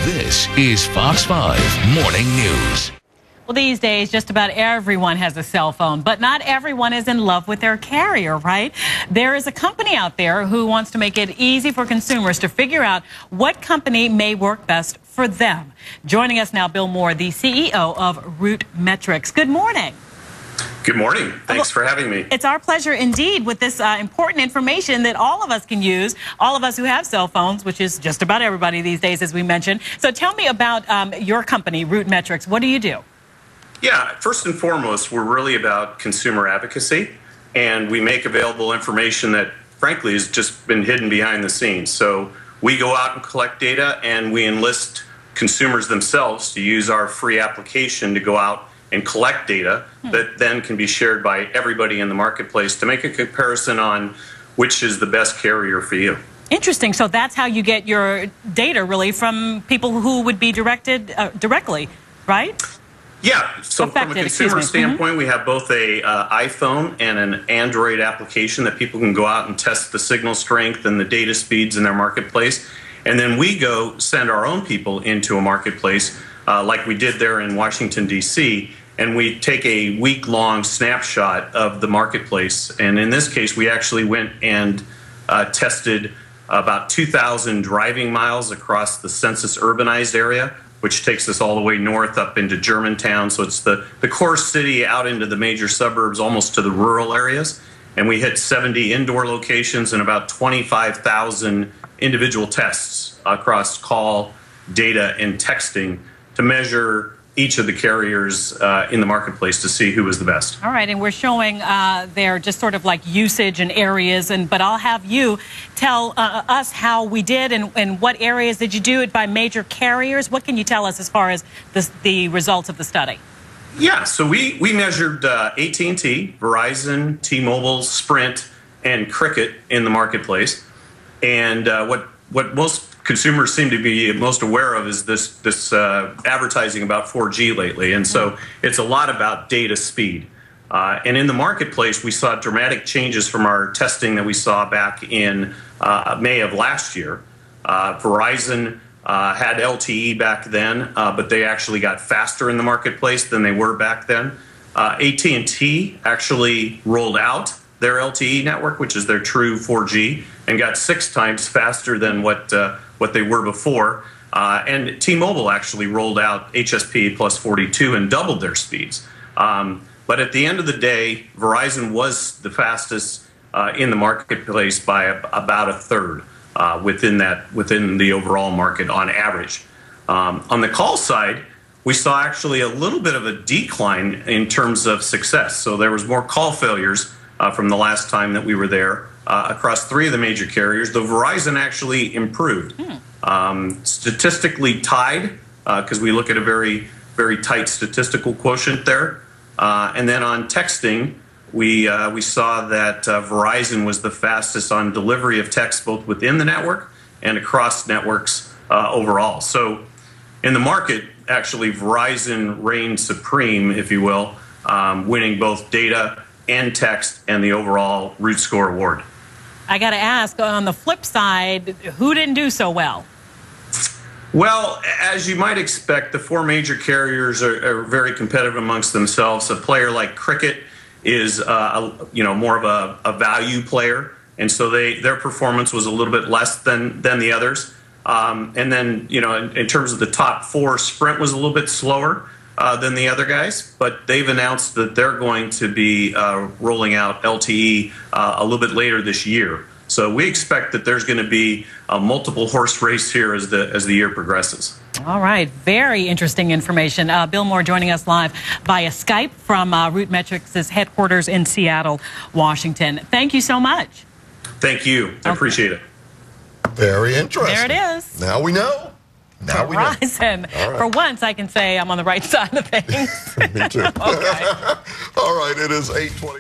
This is Fox 5 Morning News. Well, these days, just about everyone has a cell phone, but not everyone is in love with their carrier, right? There is a company out there who wants to make it easy for consumers to figure out what company may work best for them. Joining us now, Bill Moore, the CEO of RootMetrics. Good morning. Good morning. Thanks for having me. It's our pleasure indeed with this important information that all of us can use, all of us who have cell phones, which is just about everybody these days, as we mentioned. So tell me about your company, RootMetrics. What do you do? Yeah, first and foremost, we're really about consumer advocacy, and we make available information that, frankly, has just been hidden behind the scenes. So we go out and collect data, and we enlist consumers themselves to use our free application to go out and collect data that then can be shared by everybody in the marketplace to make a comparison on which is the best carrier for you. Interesting. So that's how you get your data, really, from people who would be directed directly, right? Yeah. So from a consumer standpoint, we have both a iPhone and an Android application that people can go out and test the signal strength and the data speeds in their marketplace. And then we go send our own people into a marketplace like we did there in Washington, D.C., and we take a week-long snapshot of the marketplace. And in this case, we actually went and tested about 2,000 driving miles across the census urbanized area, which takes us all the way north up into Germantown. So it's the core city out into the major suburbs, almost to the rural areas. And we hit 70 indoor locations and about 25,000 individual tests across call, data, and texting to measure each of the carriers in the marketplace to see who was the best. All right, and we're showing there just sort of like usage and areas, but I'll have you tell us how we did and what areas did you do it by major carriers. What can you tell us as far as the results of the study? Yeah, so we measured AT&T, Verizon, T-Mobile, Sprint, and Cricket in the marketplace. And what most consumers seem to be most aware of is this advertising about 4G lately. And so it's a lot about data speed. And in the marketplace, we saw dramatic changes from our testing that we saw back in May of last year. Verizon had LTE back then, but they actually got faster in the marketplace than they were back then. AT&T actually rolled out their LTE network, which is their true 4G, and got 6 times faster than what they were before. And T-Mobile actually rolled out HSP plus 42 and doubled their speeds. But at the end of the day, Verizon was the fastest in the marketplace by about a third within the overall market on average. On the call side, we saw actually a little bit of a decline in terms of success. So there was more call failures from the last time that we were there across 3 of the major carriers, though Verizon actually improved. Statistically tied, because we look at a very, very tight statistical quotient there. And then on texting, we saw that Verizon was the fastest on delivery of text both within the network and across networks overall. So in the market, actually, Verizon reigned supreme, if you will, winning both data and text and the overall Root Score Award. I got to ask, on the flip side, who didn't do so well? Well, as you might expect, the 4 major carriers are very competitive amongst themselves. A player like Cricket is, more of a value player, and so their performance was a little bit less than the others. And then, in terms of the top 4, Sprint was a little bit slower than the other guys, but they've announced that they're going to be rolling out LTE a little bit later this year. So we expect that there's going to be a multiple horse race here as the year progresses. All right, very interesting information. Bill Moore joining us live via Skype from RootMetrics' headquarters in Seattle, Washington. Thank you so much. Thank you. I appreciate it. Very interesting. There it is. Now we know. Now we know. Verizon. Right. For once, I can say I'm on the right side of things. Me too. Okay. All right, it is 8:20.